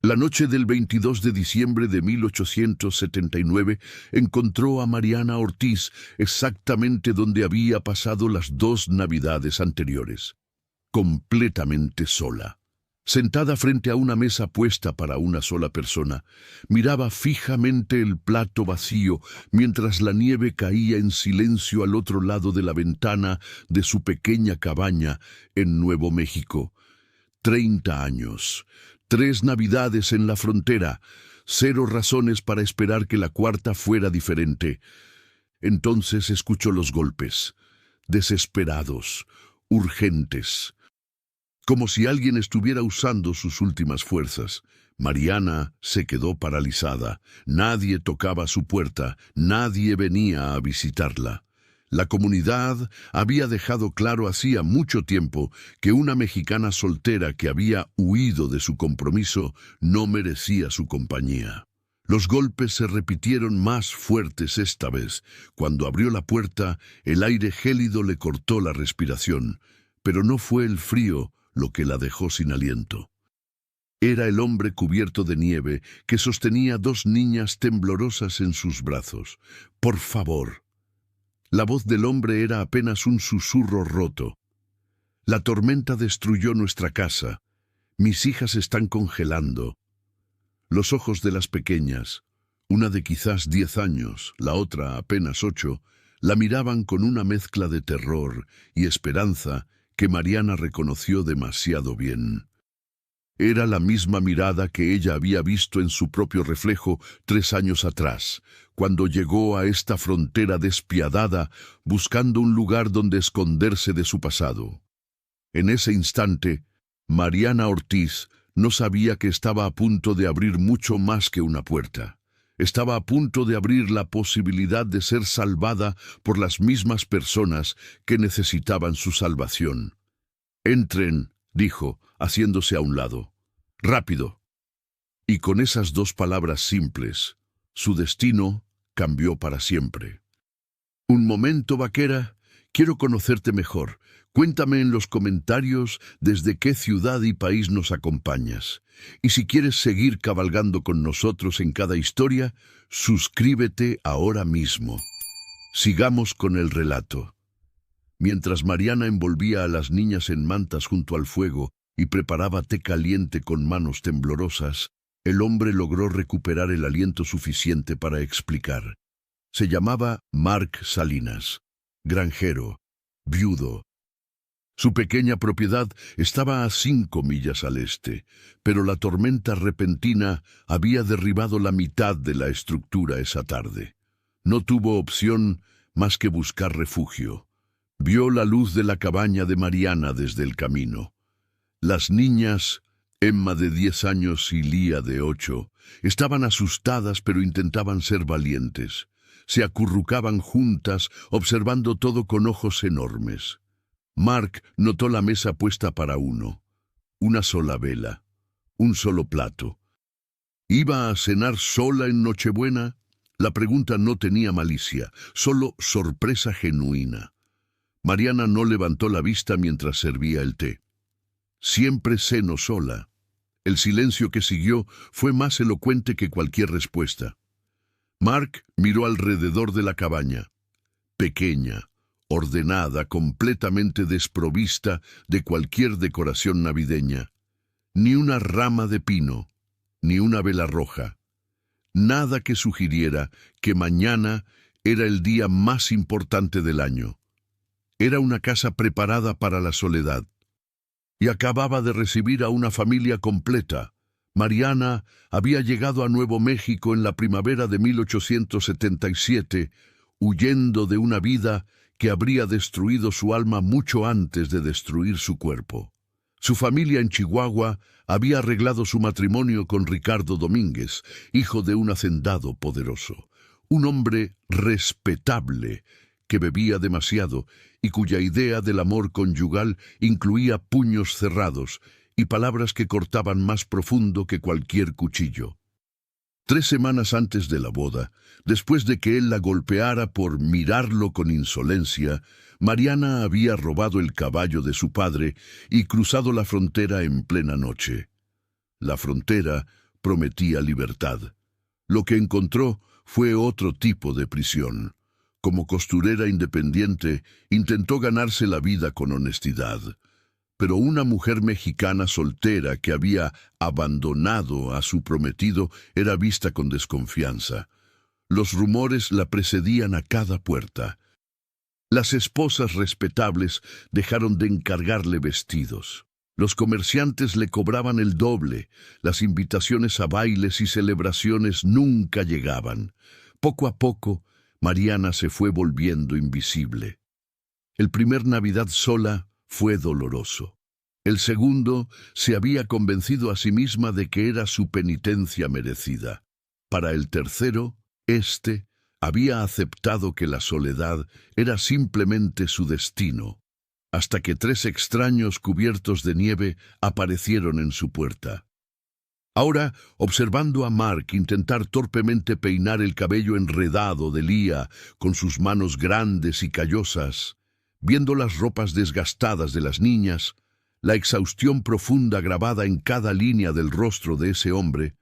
La noche del 22 de diciembre de 1879 encontró a Mariana Ortiz exactamente donde había pasado las 2 navidades anteriores, completamente sola. Sentada frente a una mesa puesta para una sola persona, miraba fijamente el plato vacío mientras la nieve caía en silencio al otro lado de la ventana de su pequeña cabaña en Nuevo México. 30 años, 3 navidades en la frontera, 0 razones para esperar que la cuarta fuera diferente. Entonces escuchó los golpes, desesperados, urgentes, como si alguien estuviera usando sus últimas fuerzas. Mariana se quedó paralizada. Nadie tocaba su puerta, nadie venía a visitarla. La comunidad había dejado claro hacía mucho tiempo que una mexicana soltera que había huido de su compromiso no merecía su compañía. Los golpes se repitieron más fuertes esta vez. Cuando abrió la puerta, el aire gélido le cortó la respiración, pero no fue el frío lo que la dejó sin aliento. Era el hombre cubierto de nieve que sostenía 2 niñas temblorosas en sus brazos. «Por favor». La voz del hombre era apenas un susurro roto. «La tormenta destruyó nuestra casa. Mis hijas están congelando». Los ojos de las pequeñas, una de quizás 10 años, la otra apenas 8, la miraban con una mezcla de terror y esperanza que Mariana reconoció demasiado bien. Era la misma mirada que ella había visto en su propio reflejo 3 años atrás, cuando llegó a esta frontera despiadada buscando un lugar donde esconderse de su pasado. En ese instante, Mariana Ortiz no sabía que estaba a punto de abrir mucho más que una puerta. Estaba a punto de abrir la posibilidad de ser salvada por las mismas personas que necesitaban su salvación. «Entren», dijo, haciéndose a un lado. «Rápido». Y con esas 2 palabras simples, su destino cambió para siempre. «Un momento, vaquera. Quiero conocerte mejor. Cuéntame en los comentarios desde qué ciudad y país nos acompañas. Y si quieres seguir cabalgando con nosotros en cada historia, suscríbete ahora mismo. Sigamos con el relato». Mientras Mariana envolvía a las niñas en mantas junto al fuego y preparaba té caliente con manos temblorosas, el hombre logró recuperar el aliento suficiente para explicar. Se llamaba Mark Salinas, granjero, viudo. Su pequeña propiedad estaba a 5 millas al este, pero la tormenta repentina había derribado la mitad de la estructura esa tarde. No tuvo opción más que buscar refugio. Vio la luz de la cabaña de Mariana desde el camino. Las niñas, Emma de 10 años y Lía de 8, estaban asustadas pero intentaban ser valientes. Se acurrucaban juntas, observando todo con ojos enormes. Mark notó la mesa puesta para uno, una sola vela, un solo plato. ¿Iba a cenar sola en Nochebuena? La pregunta no tenía malicia, solo sorpresa genuina. Mariana no levantó la vista mientras servía el té. «Siempre ceno sola». El silencio que siguió fue más elocuente que cualquier respuesta. Mark miró alrededor de la cabaña. Pequeña, ordenada, completamente desprovista de cualquier decoración navideña. Ni una rama de pino, ni una vela roja. Nada que sugiriera que mañana era el día más importante del año. Era una casa preparada para la soledad. Y acababa de recibir a una familia completa. Mariana había llegado a Nuevo México en la primavera de 1877, huyendo de una vida que habría destruido su alma mucho antes de destruir su cuerpo. Su familia en Chihuahua había arreglado su matrimonio con Ricardo Domínguez, hijo de un hacendado poderoso, un hombre respetable que bebía demasiado y cuya idea del amor conyugal incluía puños cerrados y palabras que cortaban más profundo que cualquier cuchillo. 3 semanas antes de la boda, después de que él la golpeara por mirarlo con insolencia, Mariana había robado el caballo de su padre y cruzado la frontera en plena noche. La frontera, prometía libertad. Lo que encontró fue otro tipo de prisión. Como costurera independiente, intentó ganarse la vida con honestidad. Pero una mujer mexicana soltera que había abandonado a su prometido era vista con desconfianza. Los rumores la precedían a cada puerta. Las esposas respetables dejaron de encargarle vestidos. Los comerciantes le cobraban el doble. Las invitaciones a bailes y celebraciones nunca llegaban. Poco a poco, Mariana se fue volviendo invisible. El primer Navidad sola fue doloroso. El segundo se había convencido a sí misma de que era su penitencia merecida. Para el tercero, había aceptado que la soledad era simplemente su destino, hasta que 3 extraños cubiertos de nieve aparecieron en su puerta. Ahora, observando a Mark intentar torpemente peinar el cabello enredado de Leah con sus manos grandes y callosas, viendo las ropas desgastadas de las niñas, la exhaustión profunda grabada en cada línea del rostro de ese hombre,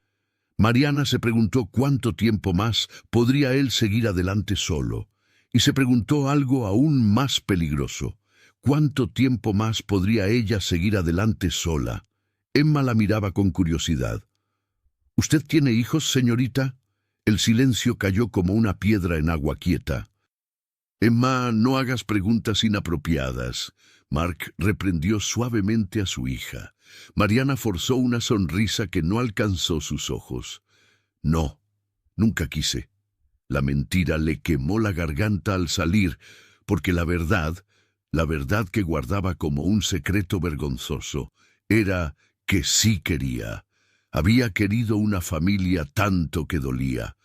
Mariana se preguntó cuánto tiempo más podría él seguir adelante solo, y se preguntó algo aún más peligroso. ¿Cuánto tiempo más podría ella seguir adelante sola? Emma la miraba con curiosidad. ¿Usted tiene hijos, señorita? El silencio cayó como una piedra en agua quieta. Emma, no hagas preguntas inapropiadas. Mark reprendió suavemente a su hija. Mariana forzó una sonrisa que no alcanzó sus ojos. No, nunca quise. La mentira le quemó la garganta al salir, porque la verdad que guardaba como un secreto vergonzoso, era que sí quería. Había querido una familia tanto que dolía,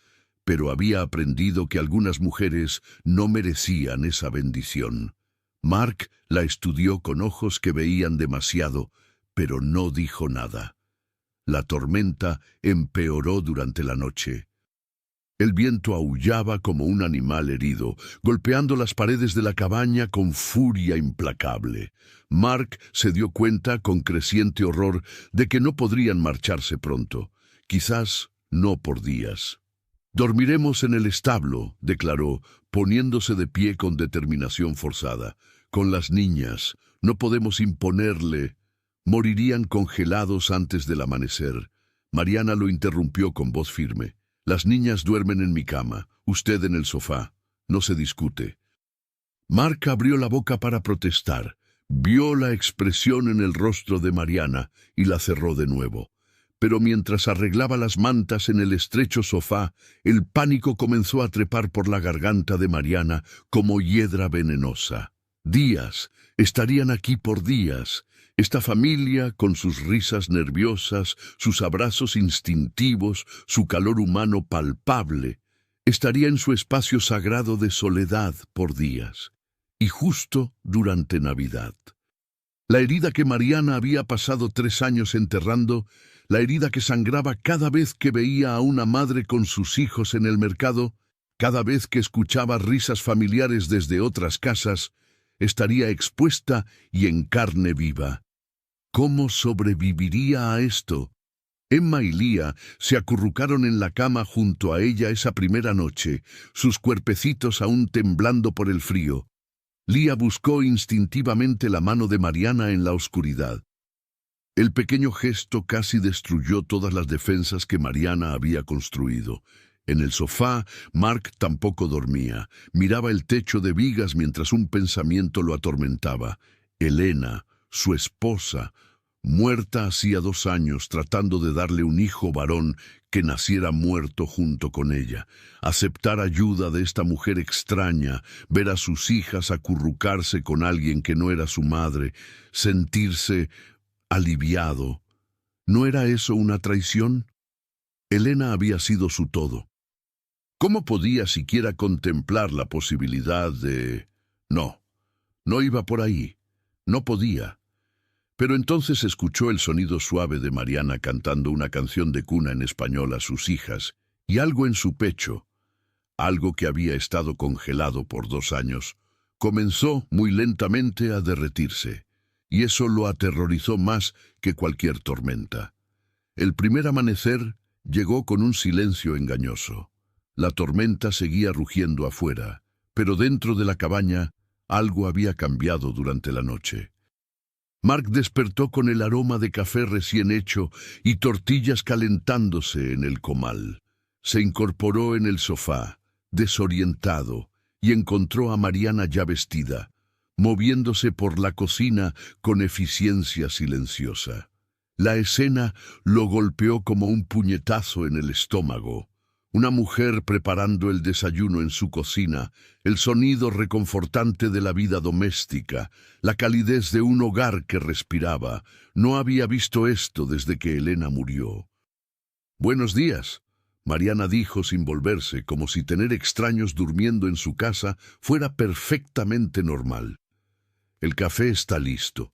pero había aprendido que algunas mujeres no merecían esa bendición. Mark la estudió con ojos que veían demasiado, pero no dijo nada. La tormenta empeoró durante la noche. El viento aullaba como un animal herido, golpeando las paredes de la cabaña con furia implacable. Mark se dio cuenta con creciente horror de que no podrían marcharse pronto, quizás no por días. «Dormiremos en el establo», declaró, poniéndose de pie con determinación forzada. «Con las niñas. No podemos imponerle. Morirían congelados antes del amanecer». Mariana lo interrumpió con voz firme. «Las niñas duermen en mi cama, usted en el sofá. No se discute». Mark abrió la boca para protestar. Vio la expresión en el rostro de Mariana y la cerró de nuevo. Pero mientras arreglaba las mantas en el estrecho sofá, el pánico comenzó a trepar por la garganta de Mariana como hiedra venenosa. Días, estarían aquí por días. Esta familia, con sus risas nerviosas, sus abrazos instintivos, su calor humano palpable, estaría en su espacio sagrado de soledad por días. Y justo durante Navidad. La herida que Mariana había pasado 3 años enterrando, la herida que sangraba cada vez que veía a una madre con sus hijos en el mercado, cada vez que escuchaba risas familiares desde otras casas, estaría expuesta y en carne viva. ¿Cómo sobreviviría a esto? Emma y Leah se acurrucaron en la cama junto a ella esa primera noche, sus cuerpecitos aún temblando por el frío. Leah buscó instintivamente la mano de Mariana en la oscuridad. El pequeño gesto casi destruyó todas las defensas que Mariana había construido. En el sofá, Mark tampoco dormía. Miraba el techo de vigas mientras un pensamiento lo atormentaba. Elena, su esposa, muerta hacía 2 años tratando de darle un hijo varón que naciera muerto junto con ella. Aceptar ayuda de esta mujer extraña, ver a sus hijas acurrucarse con alguien que no era su madre, sentirse aliviado. ¿No era eso una traición? Elena había sido su todo. ¿Cómo podía siquiera contemplar la posibilidad de...? No iba por ahí. No podía. Pero entonces escuchó el sonido suave de Mariana cantando una canción de cuna en español a sus hijas, y algo en su pecho, algo que había estado congelado por 2 años, comenzó muy lentamente a derretirse, y eso lo aterrorizó más que cualquier tormenta. El primer amanecer llegó con un silencio engañoso. La tormenta seguía rugiendo afuera, pero dentro de la cabaña algo había cambiado durante la noche. Mark despertó con el aroma de café recién hecho y tortillas calentándose en el comal. Se incorporó en el sofá, desorientado, y encontró a Mariana ya vestida, moviéndose por la cocina con eficiencia silenciosa. La escena lo golpeó como un puñetazo en el estómago. Una mujer preparando el desayuno en su cocina, el sonido reconfortante de la vida doméstica, la calidez de un hogar que respiraba. No había visto esto desde que Elena murió. «Buenos días», Mariana dijo sin volverse, como si tener extraños durmiendo en su casa fuera perfectamente normal. «El café está listo».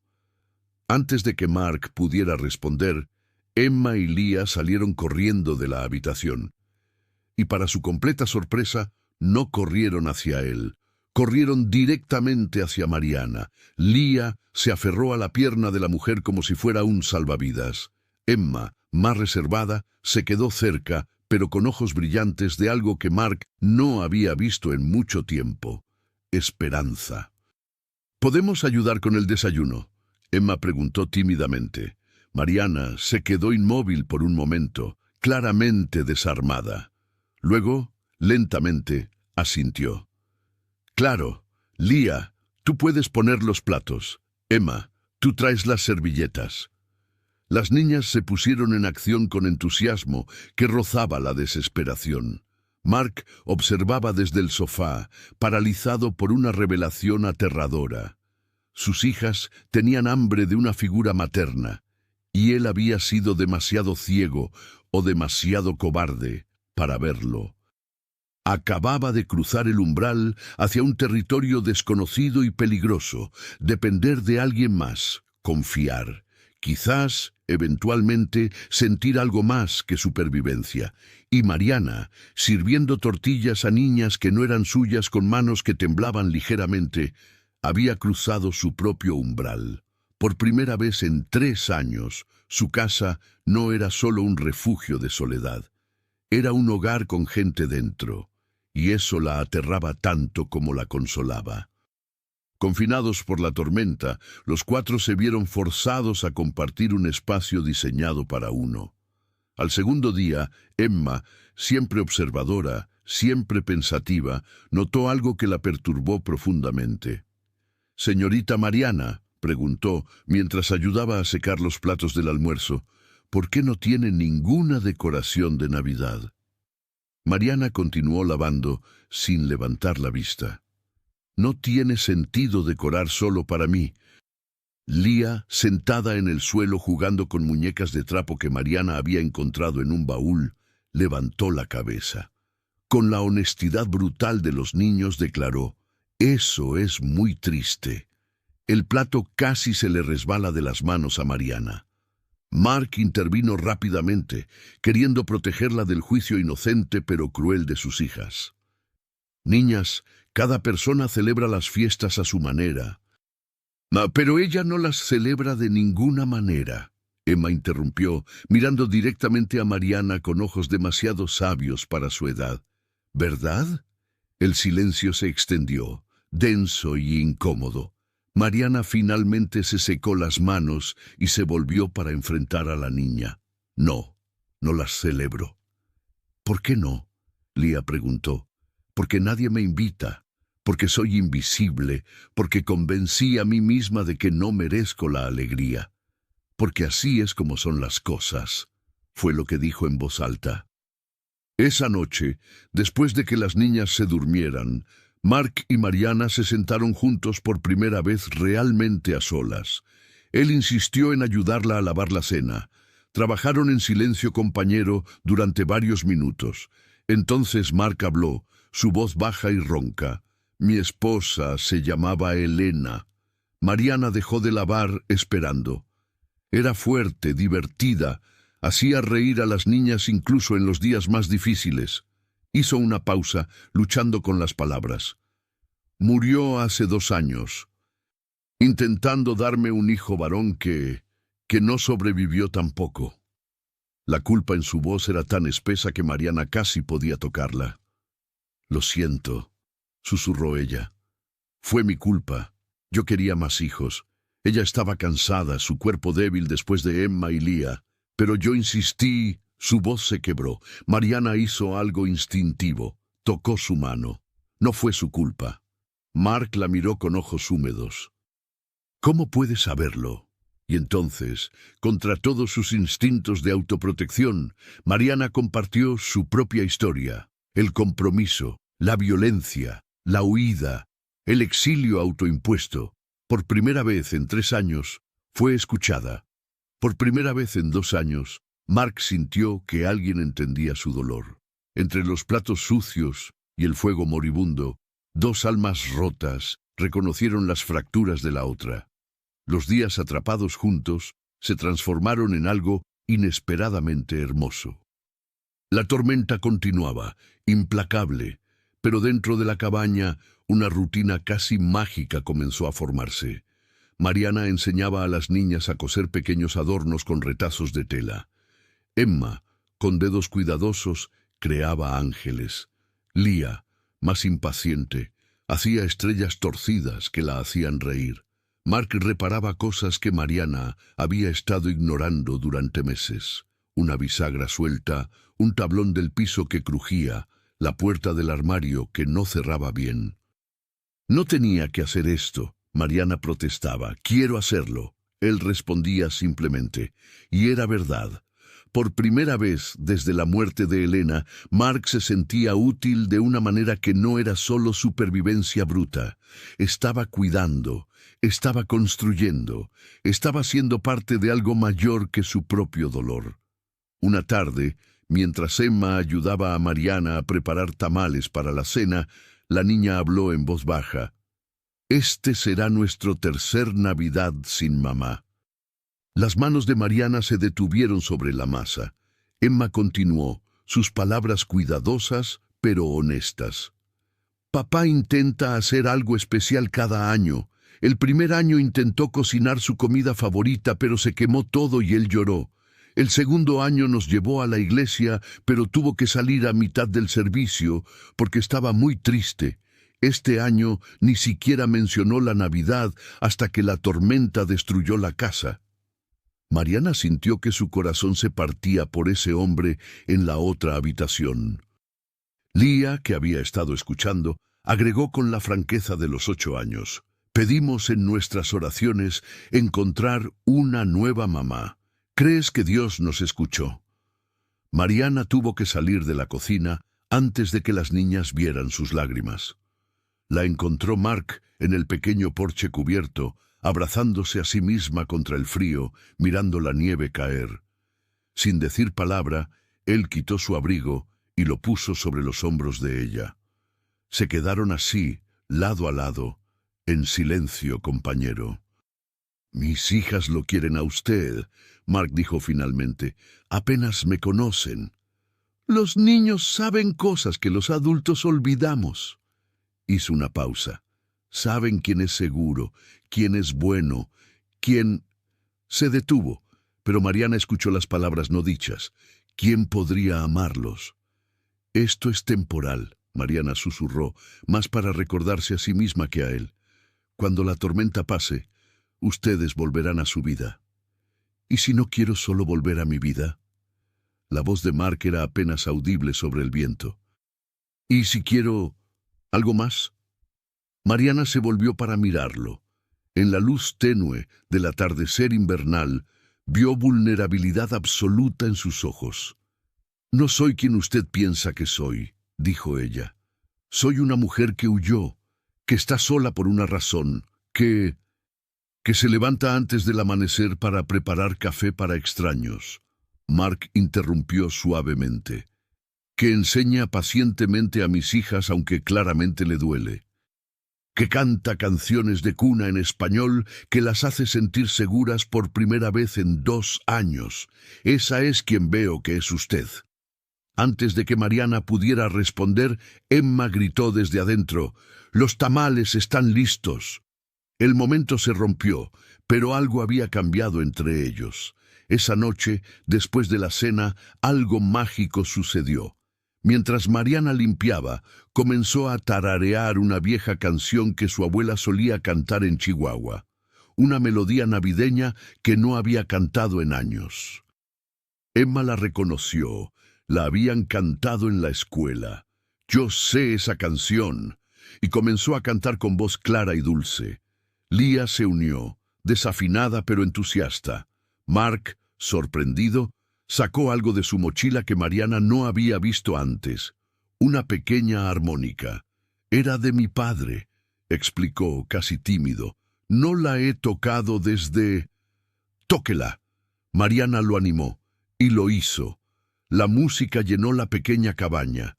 Antes de que Mark pudiera responder, Emma y Leah salieron corriendo de la habitación. Y para su completa sorpresa, no corrieron hacia él. Corrieron directamente hacia Mariana. Leah se aferró a la pierna de la mujer como si fuera un salvavidas. Emma, más reservada, se quedó cerca, pero con ojos brillantes de algo que Mark no había visto en mucho tiempo. Esperanza. «¿Podemos ayudar con el desayuno?», Emma preguntó tímidamente. Mariana se quedó inmóvil por un momento, claramente desarmada. Luego, lentamente, asintió. «Claro, Leah, tú puedes poner los platos. Emma, tú traes las servilletas». Las niñas se pusieron en acción con entusiasmo que rozaba la desesperación. Mark observaba desde el sofá, paralizado por una revelación aterradora. Sus hijas tenían hambre de una figura materna, y él había sido demasiado ciego o demasiado cobarde para verlo. Acababa de cruzar el umbral hacia un territorio desconocido y peligroso, depender de alguien más, confiar, quizás, eventualmente, sentir algo más que supervivencia. Y Mariana, sirviendo tortillas a niñas que no eran suyas con manos que temblaban ligeramente, había cruzado su propio umbral. Por primera vez en 3 años, su casa no era solo un refugio de soledad. Era un hogar con gente dentro, y eso la aterraba tanto como la consolaba. Confinados por la tormenta, los 4 se vieron forzados a compartir un espacio diseñado para uno. Al segundo día, Emma, siempre observadora, siempre pensativa, notó algo que la perturbó profundamente. «Señorita Mariana», preguntó, mientras ayudaba a secar los platos del almuerzo, «¿por qué no tiene ninguna decoración de Navidad?». Mariana continuó lavando, sin levantar la vista. «No tiene sentido decorar solo para mí». Leah, sentada en el suelo jugando con muñecas de trapo que Mariana había encontrado en un baúl, levantó la cabeza. Con la honestidad brutal de los niños declaró: «Eso es muy triste». El plato casi se le resbala de las manos a Mariana. Mark intervino rápidamente, queriendo protegerla del juicio inocente pero cruel de sus hijas. «Niñas, cada persona celebra las fiestas a su manera». «Pero ella no las celebra de ninguna manera», Emma interrumpió, mirando directamente a Mariana con ojos demasiado sabios para su edad. «¿Verdad?». El silencio se extendió, denso y incómodo. Mariana finalmente se secó las manos y se volvió para enfrentar a la niña. «No, no las celebro». «¿Por qué no?», Leah preguntó. «Porque nadie me invita, porque soy invisible, porque convencí a mí misma de que no merezco la alegría. Porque así es como son las cosas», fue lo que dijo en voz alta. Esa noche, después de que las niñas se durmieran, Mark y Mariana se sentaron juntos por primera vez realmente a solas. Él insistió en ayudarla a lavar la cena. Trabajaron en silencio compañero durante varios minutos. Entonces Mark habló, su voz baja y ronca. «Mi esposa se llamaba Elena». Mariana dejó de lavar esperando. Era fuerte, divertida, hacía reír a las niñas incluso en los días más difíciles. Hizo una pausa, luchando con las palabras. «Murió hace 2 años, intentando darme un hijo varón que no sobrevivió tampoco». La culpa en su voz era tan espesa que Mariana casi podía tocarla. «Lo siento», susurró ella. «Fue mi culpa. Yo quería más hijos. Ella estaba cansada, su cuerpo débil después de Emma y Lía. Pero yo insistí». Su voz se quebró. Mariana hizo algo instintivo. Tocó su mano. No fue su culpa. Mark la miró con ojos húmedos. «¿Cómo puedes saberlo?» Y entonces, contra todos sus instintos de autoprotección, Mariana compartió su propia historia. El compromiso, la violencia, la huida, el exilio autoimpuesto. Por primera vez en 3 años, fue escuchada. Por primera vez en 2 años, Mark sintió que alguien entendía su dolor. Entre los platos sucios y el fuego moribundo, 2 almas rotas reconocieron las fracturas de la otra. Los días atrapados juntos se transformaron en algo inesperadamente hermoso. La tormenta continuaba, implacable, pero dentro de la cabaña una rutina casi mágica comenzó a formarse. Mariana enseñaba a las niñas a coser pequeños adornos con retazos de tela. Emma, con dedos cuidadosos, creaba ángeles. Lía, más impaciente, hacía estrellas torcidas que la hacían reír. Mark reparaba cosas que Mariana había estado ignorando durante meses. Una bisagra suelta, un tablón del piso que crujía, la puerta del armario que no cerraba bien. «No tenía que hacer esto», Mariana protestaba. «Quiero hacerlo». Él respondía simplemente. Y era verdad. Por primera vez desde la muerte de Elena, Mark se sentía útil de una manera que no era solo supervivencia bruta. Estaba cuidando, estaba construyendo, estaba siendo parte de algo mayor que su propio dolor. Una tarde, mientras Emma ayudaba a Mariana a preparar tamales para la cena, la niña habló en voz baja. «Este será nuestro tercer Navidad sin mamá». Las manos de Mariana se detuvieron sobre la masa. Emma continuó, sus palabras cuidadosas pero honestas. «Papá intenta hacer algo especial cada año. El primer año intentó cocinar su comida favorita, pero se quemó todo y él lloró. El segundo año nos llevó a la iglesia, pero tuvo que salir a mitad del servicio porque estaba muy triste. Este año ni siquiera mencionó la Navidad hasta que la tormenta destruyó la casa». Mariana sintió que su corazón se partía por ese hombre en la otra habitación. Lía, que había estado escuchando, agregó con la franqueza de los 8 años. «Pedimos en nuestras oraciones encontrar una nueva mamá. ¿Crees que Dios nos escuchó?» Mariana tuvo que salir de la cocina antes de que las niñas vieran sus lágrimas. La encontró Mark en el pequeño porche cubierto, abrazándose a sí misma contra el frío, mirando la nieve caer. Sin decir palabra, él quitó su abrigo y lo puso sobre los hombros de ella. Se quedaron así, lado a lado, en silencio, compañero. «Mis hijas lo quieren a usted», Mark dijo finalmente. «Apenas me conocen». «Los niños saben cosas que los adultos olvidamos». Hizo una pausa. «Saben quién es seguro, quién es bueno, quién...» Se detuvo, pero Mariana escuchó las palabras no dichas. «¿Quién podría amarlos?» «Esto es temporal», Mariana susurró, más para recordarse a sí misma que a él. «Cuando la tormenta pase, ustedes volverán a su vida». «¿Y si no quiero solo volver a mi vida?» La voz de Mark era apenas audible sobre el viento. «¿Y si quiero algo más?» Mariana se volvió para mirarlo. En la luz tenue del atardecer invernal, vio vulnerabilidad absoluta en sus ojos. «No soy quien usted piensa que soy», dijo ella. «Soy una mujer que huyó, que está sola por una razón, que se levanta antes del amanecer para preparar café para extraños». Mark interrumpió suavemente. «Que enseña pacientemente a mis hijas aunque claramente le duele. Que canta canciones de cuna en español que las hace sentir seguras por primera vez en 2 años. Esa es quien veo que es usted». Antes de que Mariana pudiera responder, Emma gritó desde adentro: «Los tamales están listos». El momento se rompió, pero algo había cambiado entre ellos. Esa noche, después de la cena, algo mágico sucedió. Mientras Mariana limpiaba, comenzó a tararear una vieja canción que su abuela solía cantar en Chihuahua, una melodía navideña que no había cantado en años. Emma la reconoció, la habían cantado en la escuela. «Yo sé esa canción», y comenzó a cantar con voz clara y dulce. Lía se unió, desafinada pero entusiasta. Mark, sorprendido, sacó algo de su mochila que Mariana no había visto antes. Una pequeña armónica. «Era de mi padre», explicó, casi tímido. «No la he tocado desde...» «Tóquela». Mariana lo animó, y lo hizo. La música llenó la pequeña cabaña.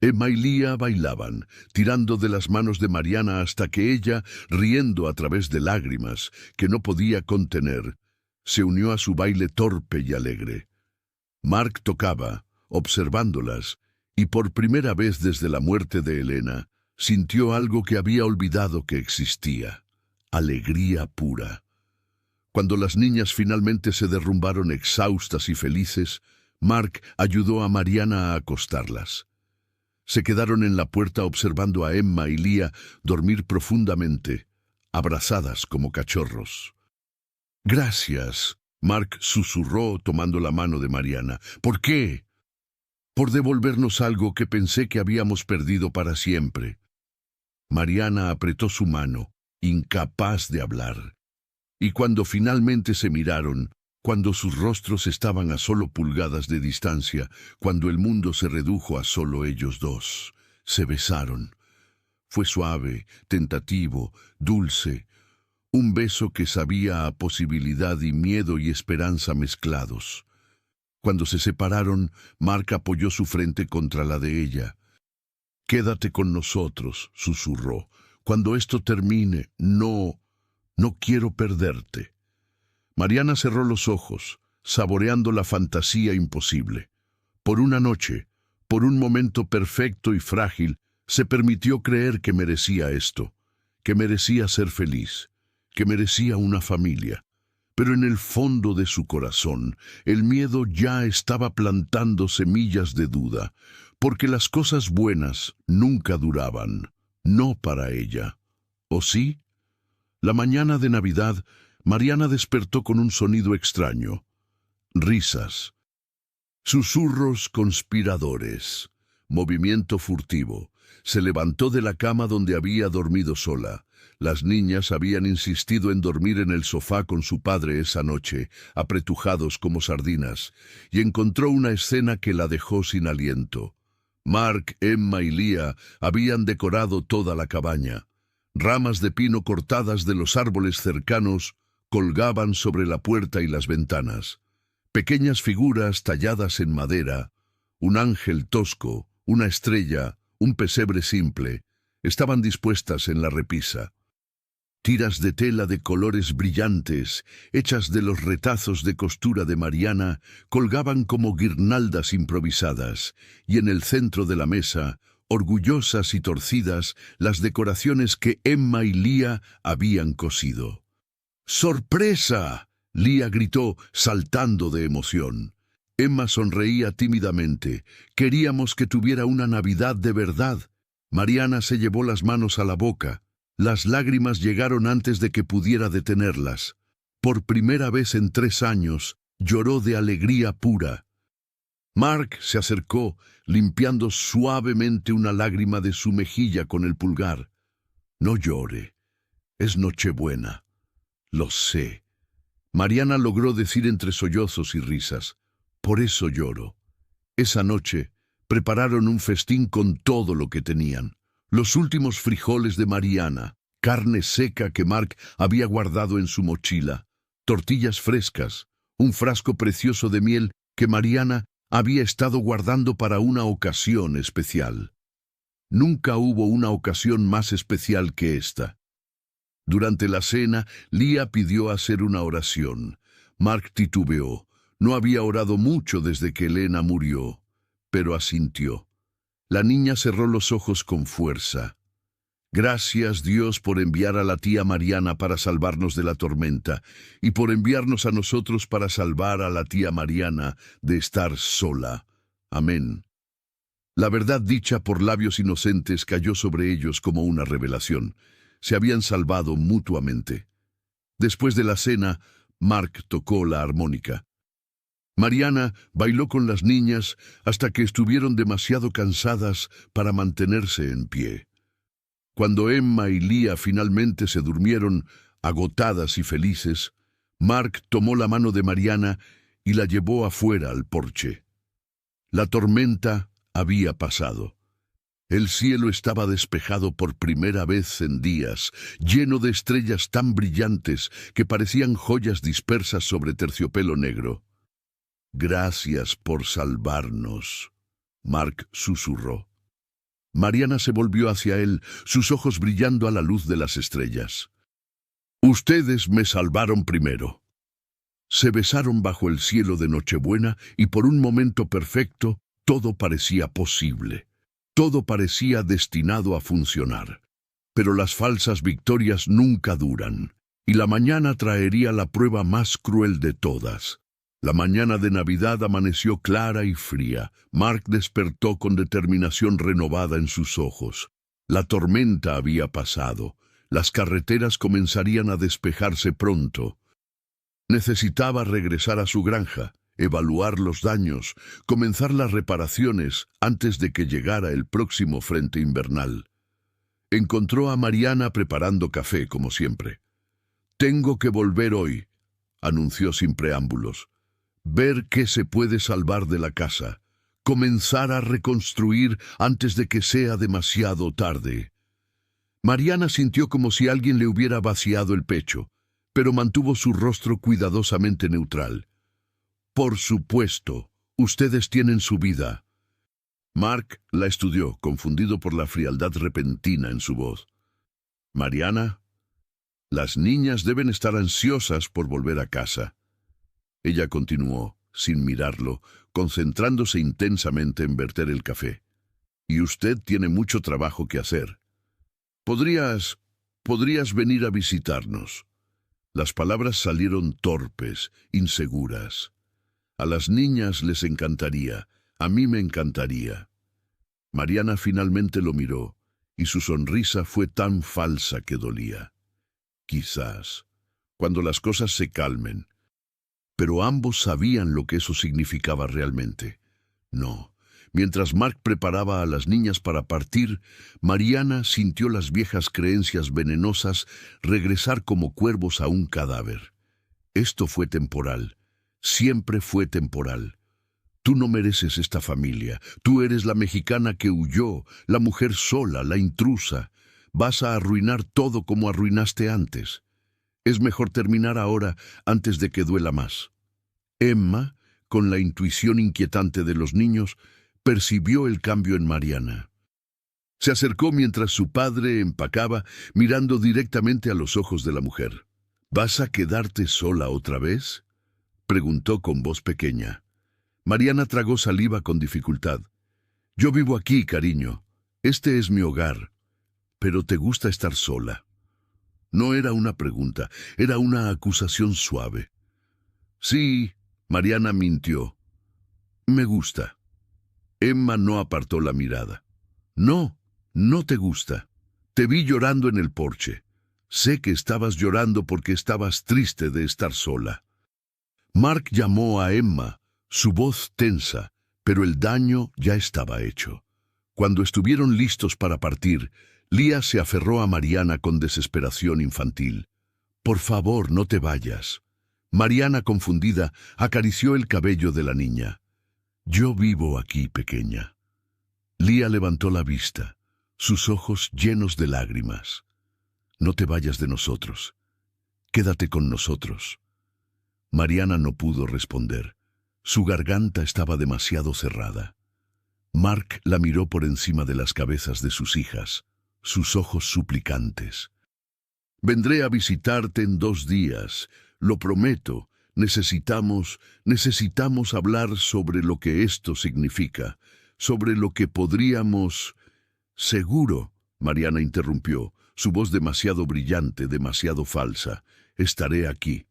Emma y Lía bailaban, tirando de las manos de Mariana hasta que ella, riendo a través de lágrimas que no podía contener, se unió a su baile torpe y alegre. Mark tocaba, observándolas, y por primera vez desde la muerte de Elena, sintió algo que había olvidado que existía: alegría pura. Cuando las niñas finalmente se derrumbaron exhaustas y felices, Mark ayudó a Mariana a acostarlas. Se quedaron en la puerta observando a Emma y Lía dormir profundamente, abrazadas como cachorros. «Gracias», Mark susurró tomando la mano de Mariana. «¿Por qué?» «Por devolvernos algo que pensé que habíamos perdido para siempre». Mariana apretó su mano, incapaz de hablar. Y cuando finalmente se miraron, cuando sus rostros estaban a solo pulgadas de distancia, cuando el mundo se redujo a solo ellos dos, se besaron. Fue suave, tentativo, dulce, un beso que sabía a posibilidad y miedo y esperanza mezclados. Cuando se separaron, Mark apoyó su frente contra la de ella. «Quédate con nosotros», susurró. «Cuando esto termine, no quiero perderte». Mariana cerró los ojos, saboreando la fantasía imposible. Por una noche, por un momento perfecto y frágil, se permitió creer que merecía esto, que merecía ser feliz, que merecía una familia. Pero en el fondo de su corazón, el miedo ya estaba plantando semillas de duda, porque las cosas buenas nunca duraban, no para ella. ¿O sí? La mañana de Navidad, Mariana despertó con un sonido extraño. Risas. Susurros conspiradores. Movimiento furtivo. Se levantó de la cama donde había dormido sola. Las niñas habían insistido en dormir en el sofá con su padre esa noche, apretujados como sardinas, y encontró una escena que la dejó sin aliento. Mark, Emma y Lía habían decorado toda la cabaña. Ramas de pino cortadas de los árboles cercanos colgaban sobre la puerta y las ventanas. Pequeñas figuras talladas en madera, un ángel tosco, una estrella, un pesebre simple, estaban dispuestas en la repisa. Tiras de tela de colores brillantes, hechas de los retazos de costura de Mariana, colgaban como guirnaldas improvisadas, y en el centro de la mesa, orgullosas y torcidas, las decoraciones que Emma y Lía habían cosido. «¡Sorpresa!», Lía gritó, saltando de emoción. Emma sonreía tímidamente. «Queríamos que tuviera una Navidad de verdad». Mariana se llevó las manos a la boca. Las lágrimas llegaron antes de que pudiera detenerlas. Por primera vez en 3 años, lloró de alegría pura. Mark se acercó, limpiando suavemente una lágrima de su mejilla con el pulgar. «No llore. Es Nochebuena». «Lo sé». Mariana logró decir entre sollozos y risas. «Por eso lloro». Esa noche prepararon un festín con todo lo que tenían. Los últimos frijoles de Mariana, carne seca que Mark había guardado en su mochila, tortillas frescas, un frasco precioso de miel que Mariana había estado guardando para una ocasión especial. Nunca hubo una ocasión más especial que esta. Durante la cena, Lía pidió hacer una oración. Mark titubeó. No había orado mucho desde que Elena murió, pero asintió. La niña cerró los ojos con fuerza. Gracias, Dios, por enviar a la tía Mariana para salvarnos de la tormenta y por enviarnos a nosotros para salvar a la tía Mariana de estar sola. Amén. La verdad dicha por labios inocentes cayó sobre ellos como una revelación. Se habían salvado mutuamente. Después de la cena, Mark tocó la armónica. Mariana bailó con las niñas hasta que estuvieron demasiado cansadas para mantenerse en pie. Cuando Emma y Lía finalmente se durmieron, agotadas y felices, Mark tomó la mano de Mariana y la llevó afuera al porche. La tormenta había pasado. El cielo estaba despejado por primera vez en días, lleno de estrellas tan brillantes que parecían joyas dispersas sobre terciopelo negro. «Gracias por salvarnos», Mark susurró. Mariana se volvió hacia él, sus ojos brillando a la luz de las estrellas. «Ustedes me salvaron primero». Se besaron bajo el cielo de Nochebuena y por un momento perfecto todo parecía posible. Todo parecía destinado a funcionar. Pero las falsas victorias nunca duran, y la mañana traería la prueba más cruel de todas. La mañana de Navidad amaneció clara y fría. Mark despertó con determinación renovada en sus ojos. La tormenta había pasado. Las carreteras comenzarían a despejarse pronto. Necesitaba regresar a su granja, evaluar los daños, comenzar las reparaciones antes de que llegara el próximo frente invernal. Encontró a Mariana preparando café, como siempre. «Tengo que volver hoy», anunció sin preámbulos. «Ver qué se puede salvar de la casa. Comenzar a reconstruir antes de que sea demasiado tarde». Mariana sintió como si alguien le hubiera vaciado el pecho, pero mantuvo su rostro cuidadosamente neutral. «Por supuesto, ustedes tienen su vida». Mark la estudió, confundido por la frialdad repentina en su voz. «Mariana, las niñas deben estar ansiosas por volver a casa». Ella continuó, sin mirarlo, concentrándose intensamente en verter el café. «Y usted tiene mucho trabajo que hacer. Podrías venir a visitarnos». Las palabras salieron torpes, inseguras. A las niñas les encantaría, a mí me encantaría. Mariana finalmente lo miró, y su sonrisa fue tan falsa que dolía. Quizás, cuando las cosas se calmen. Pero ambos sabían lo que eso significaba realmente. No. Mientras Mark preparaba a las niñas para partir, Mariana sintió las viejas creencias venenosas regresar como cuervos a un cadáver. Esto fue temporal. Siempre fue temporal. Tú no mereces esta familia. Tú eres la mexicana que huyó, la mujer sola, la intrusa. Vas a arruinar todo como arruinaste antes. Es mejor terminar ahora antes de que duela más. Emma, con la intuición inquietante de los niños, percibió el cambio en Mariana. Se acercó mientras su padre empacaba, mirando directamente a los ojos de la mujer. «¿Vas a quedarte sola otra vez?», preguntó con voz pequeña. Mariana tragó saliva con dificultad. «Yo vivo aquí, cariño. Este es mi hogar. Pero ¿te gusta estar sola?». No era una pregunta, era una acusación suave. «Sí», Mariana mintió. «Me gusta». Emma no apartó la mirada. «No, no te gusta. Te vi llorando en el porche. Sé que estabas llorando porque estabas triste de estar sola». Mark llamó a Emma, su voz tensa, pero el daño ya estaba hecho. Cuando estuvieron listos para partir, Lía se aferró a Mariana con desesperación infantil. «Por favor, no te vayas». Mariana, confundida, acarició el cabello de la niña. «Yo vivo aquí, pequeña». Lía levantó la vista, sus ojos llenos de lágrimas. «No te vayas de nosotros. Quédate con nosotros». Mariana no pudo responder. Su garganta estaba demasiado cerrada. Mark la miró por encima de las cabezas de sus hijas, sus ojos suplicantes. «Vendré a visitarte en 2 días, lo prometo. Necesitamos hablar sobre lo que esto significa, sobre lo que podríamos...». «Seguro», Mariana interrumpió, su voz demasiado brillante, demasiado falsa. «Estaré aquí».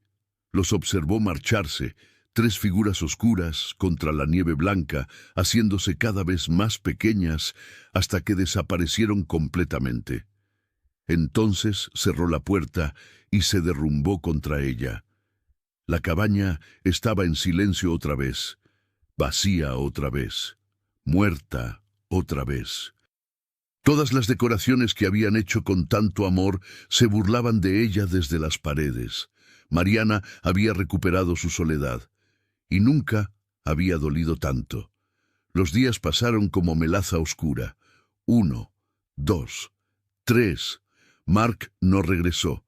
Los observó marcharse, 3 figuras oscuras contra la nieve blanca, haciéndose cada vez más pequeñas hasta que desaparecieron completamente. Entonces cerró la puerta y se derrumbó contra ella. La cabaña estaba en silencio otra vez, vacía otra vez, muerta otra vez. Todas las decoraciones que habían hecho con tanto amor se burlaban de ella desde las paredes. Mariana había recuperado su soledad, y nunca había dolido tanto. Los días pasaron como melaza oscura. 1, 2, 3. Mark no regresó.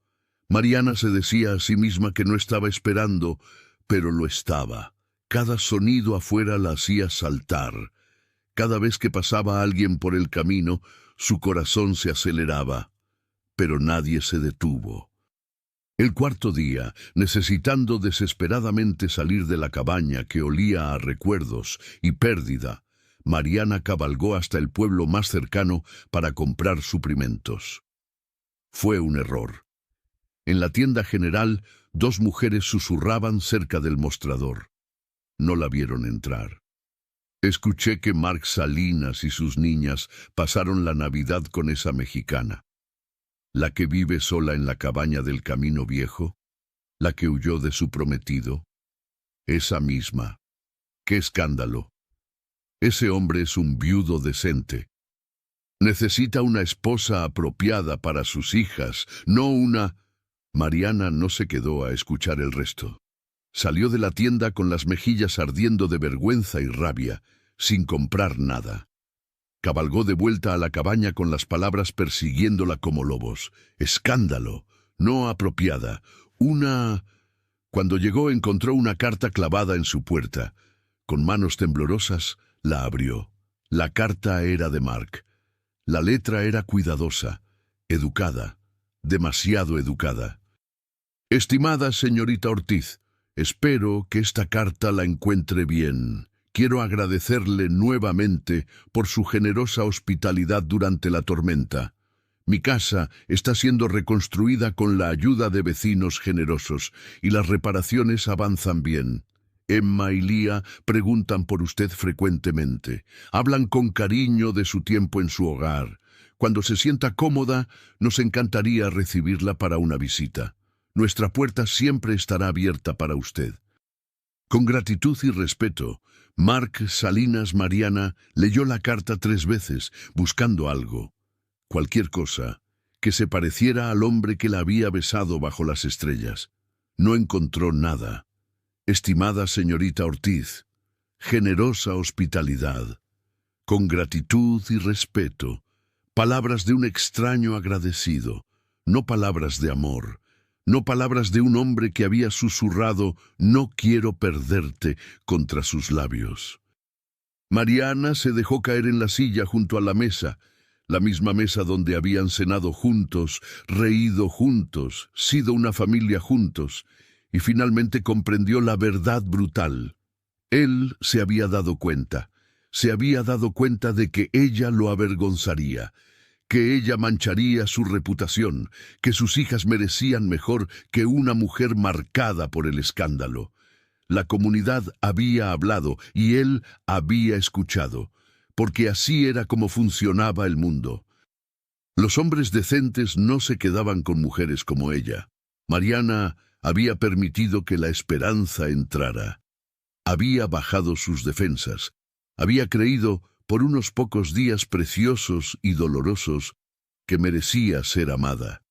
Mariana se decía a sí misma que no estaba esperando, pero lo estaba. Cada sonido afuera la hacía saltar. Cada vez que pasaba alguien por el camino, su corazón se aceleraba, pero nadie se detuvo. El 4.º día, necesitando desesperadamente salir de la cabaña que olía a recuerdos y pérdida, Mariana cabalgó hasta el pueblo más cercano para comprar suprimentos. Fue un error. En la tienda general, 2 mujeres susurraban cerca del mostrador. No la vieron entrar. Escuché que Mark Salinas y sus niñas pasaron la Navidad con esa mexicana. La que vive sola en la cabaña del Camino Viejo, la que huyó de su prometido. Esa misma. ¡Qué escándalo! Ese hombre es un viudo decente. Necesita una esposa apropiada para sus hijas, no una... Mariana no se quedó a escuchar el resto. Salió de la tienda con las mejillas ardiendo de vergüenza y rabia, sin comprar nada. Cabalgó de vuelta a la cabaña con las palabras persiguiéndola como lobos. Escándalo, no apropiada, una... Cuando llegó encontró una carta clavada en su puerta. Con manos temblorosas la abrió. La carta era de Mark. La letra era cuidadosa, educada, demasiado educada. Estimada señorita Ortiz, espero que esta carta la encuentre bien. Quiero agradecerle nuevamente por su generosa hospitalidad durante la tormenta. Mi casa está siendo reconstruida con la ayuda de vecinos generosos y las reparaciones avanzan bien. Emma y Lía preguntan por usted frecuentemente. Hablan con cariño de su tiempo en su hogar. Cuando se sienta cómoda, nos encantaría recibirla para una visita. Nuestra puerta siempre estará abierta para usted. Con gratitud y respeto, Mark Salinas Mariana leyó la carta 3 veces, buscando algo, cualquier cosa, que se pareciera al hombre que la había besado bajo las estrellas. No encontró nada. Estimada señorita Ortiz, generosa hospitalidad, con gratitud y respeto, palabras de un extraño agradecido, no palabras de amor, no palabras de un hombre que había susurrado «no quiero perderte» contra sus labios. Mariana se dejó caer en la silla junto a la misma mesa donde habían cenado juntos, reído juntos, sido una familia juntos, y finalmente comprendió la verdad brutal. Él se había dado cuenta de que ella lo avergonzaría, que ella mancharía su reputación, que sus hijas merecían mejor que una mujer marcada por el escándalo. La comunidad había hablado y él había escuchado, porque así era como funcionaba el mundo. Los hombres decentes no se quedaban con mujeres como ella. Mariana había permitido que la esperanza entrara. Había bajado sus defensas. Había creído, por unos pocos días preciosos y dolorosos, que merecía ser amada.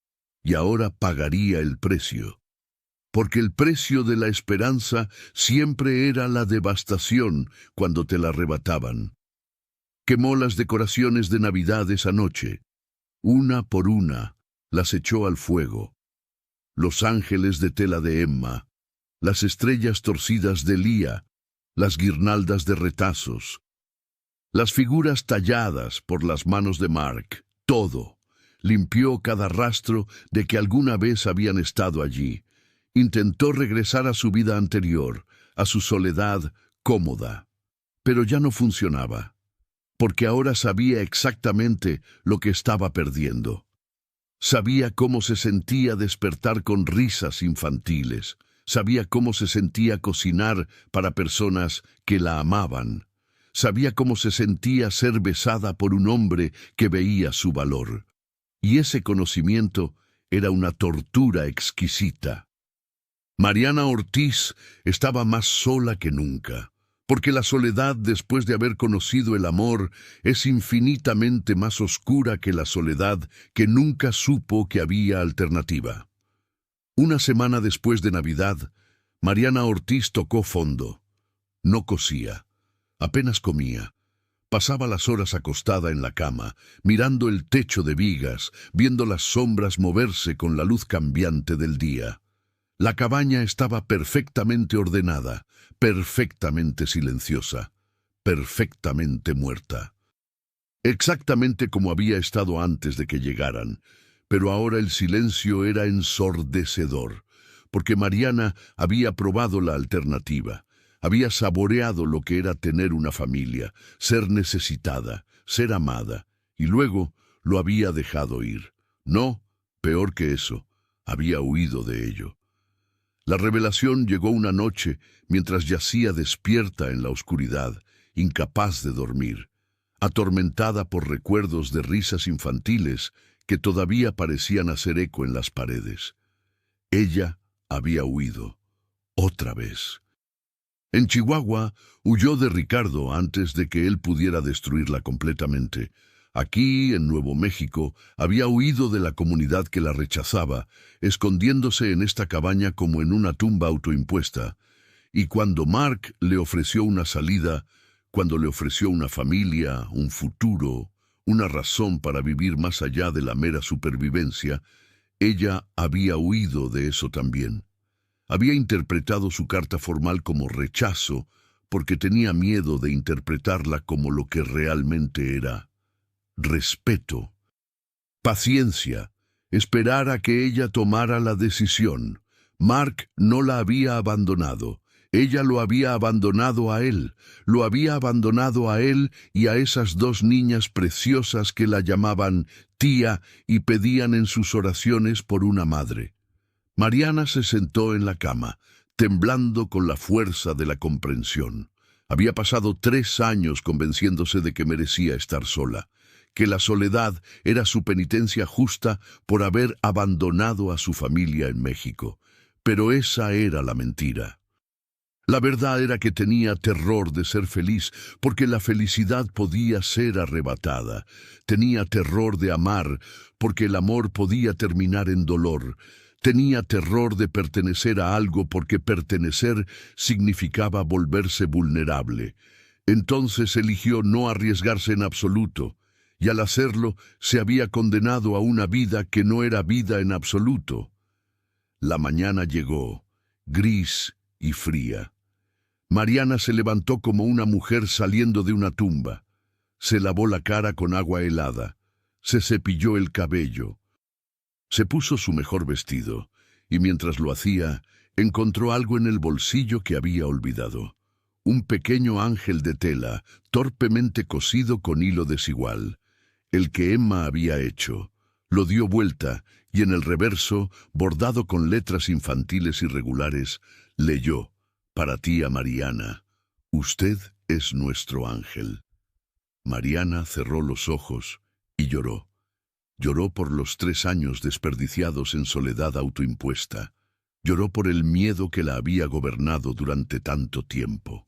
Y ahora pagaría el precio. Porque el precio de la esperanza siempre era la devastación cuando te la arrebataban. Quemó las decoraciones de Navidad esa noche. Una por una, las echó al fuego. Los ángeles de tela de Emma, las estrellas torcidas de Lía, las guirnaldas de retazos, las figuras talladas por las manos de Mark, todo. Limpió cada rastro de que alguna vez habían estado allí. Intentó regresar a su vida anterior, a su soledad cómoda. Pero ya no funcionaba. porque ahora sabía exactamente lo que estaba perdiendo. Sabía cómo se sentía despertar con risas infantiles. Sabía cómo se sentía cocinar para personas que la amaban. Sabía cómo se sentía ser besada por un hombre que veía su valor. Y ese conocimiento era una tortura exquisita. Mariana Ortiz estaba más sola que nunca, porque la soledad después de haber conocido el amor es infinitamente más oscura que la soledad que nunca supo que había alternativa. Una semana después de Navidad, Mariana Ortiz tocó fondo. No cosía, apenas comía. Pasaba las horas acostada en la cama, mirando el techo de vigas, viendo las sombras moverse con la luz cambiante del día. La cabaña estaba perfectamente ordenada, perfectamente silenciosa, perfectamente muerta. Exactamente como había estado antes de que llegaran, pero ahora el silencio era ensordecedor, porque Mariana había probado la alternativa, había saboreado lo que era tener una familia, ser necesitada, ser amada, y luego lo había dejado ir. No, peor que eso, había huido de ello. La revelación llegó una noche mientras yacía despierta en la oscuridad, incapaz de dormir, atormentada por recuerdos de risas infantiles que todavía parecían hacer eco en las paredes. Ella había huido, otra vez. En Chihuahua huyó de Ricardo antes de que él pudiera destruirla completamente. Aquí, en Nuevo México, había huido de la comunidad que la rechazaba, escondiéndose en esta cabaña como en una tumba autoimpuesta. Y cuando Mark le ofreció una salida, cuando le ofreció una familia, un futuro, una razón para vivir más allá de la mera supervivencia, ella había huido de eso también. Había interpretado su carta formal como rechazo, porque tenía miedo de interpretarla como lo que realmente era. Respeto, paciencia, esperar a que ella tomara la decisión. Mark no la había abandonado, ella lo había abandonado a él, lo había abandonado a él y a esas dos niñas preciosas que la llamaban tía y pedían en sus oraciones por una madre. Mariana se sentó en la cama, temblando con la fuerza de la comprensión. Había pasado 3 años convenciéndose de que merecía estar sola, que la soledad era su penitencia justa por haber abandonado a su familia en México. Pero esa era la mentira. La verdad era que tenía terror de ser feliz, porque la felicidad podía ser arrebatada. Tenía terror de amar, porque el amor podía terminar en dolor. Tenía terror de pertenecer a algo, porque pertenecer significaba volverse vulnerable. Entonces eligió no arriesgarse en absoluto, y al hacerlo se había condenado a una vida que no era vida en absoluto. La mañana llegó, gris y fría. Mariana se levantó como una mujer saliendo de una tumba. Se lavó la cara con agua helada, se cepilló el cabello, se puso su mejor vestido, y mientras lo hacía, encontró algo en el bolsillo que había olvidado. Un pequeño ángel de tela, torpemente cosido con hilo desigual, el que Emma había hecho. Lo dio vuelta, y en el reverso, bordado con letras infantiles irregulares, leyó: «Para tía Mariana, usted es nuestro ángel». Mariana cerró los ojos y lloró. Lloró por los 3 años desperdiciados en soledad autoimpuesta. Lloró por el miedo que la había gobernado durante tanto tiempo.